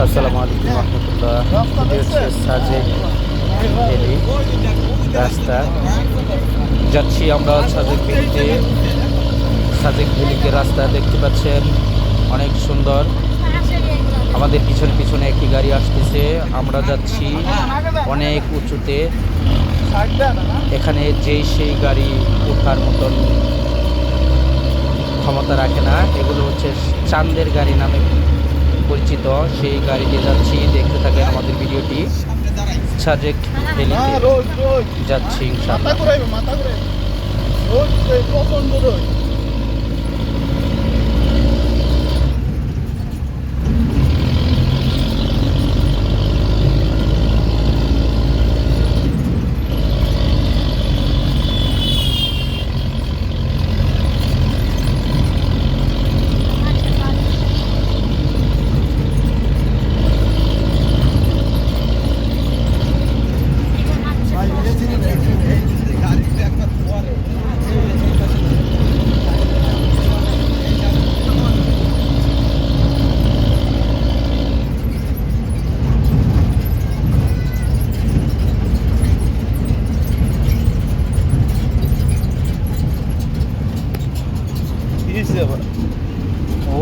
আসসালামু আলাইকুম রহমতুল্লাহ। এটি হচ্ছে সাজেক ভ্যালি রাস্তা। যাচ্ছি আমরা সাজেক ভ্যালিতে। সাজেক ভ্যালিতে রাস্তা দেখতে পাচ্ছেন, অনেক সুন্দর। আমাদের পিছনে পিছনে একটি গাড়ি আসতেছে, আমরা যাচ্ছি অনেক উঁচুতে। এখানে যেই সেই গাড়ি ওঠার মতন ক্ষমতা রাখে না। এগুলো হচ্ছে চাঁদের গাড়ি নামে পরিচিত। সেই গাড়িতে যাচ্ছি, দেখতে থাকেন আমাদের ভিডিওটি। সাজেক ভ্যালিতে যাচ্ছি ইনশাআল্লাহ।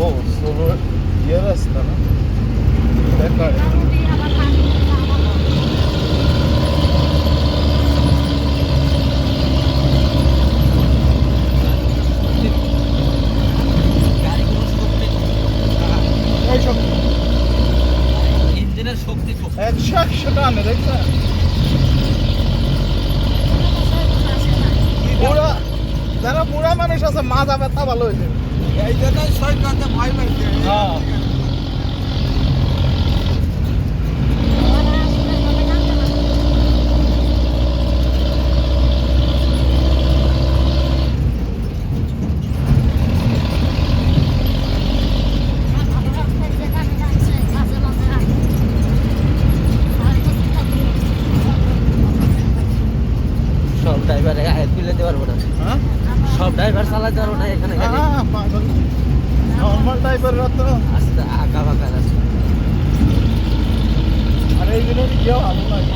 ও সোলো ইয়ে রাস্তা না বেকার ইঞ্জিনের শক্তি খুব 100 টানে দেখছেন বুড়া যারা বুড়া মানুষ আছে মাজা ব্যথা ভালো হয়েছে এই জন্যই সৈকতে ভয় পাইছে। হ্যাঁ সব ড্রাইভারে গায়ে তুলতে পারবো না, হ্যাঁ সব ড্রাইভার চালাতে পারবো না এখানে গাড়ি। নর্মাল টাইপের রাস্তা আস্তে আঁকা বাঁকা রাস্তা। আর এই জন্য কেউ ভালো লাগে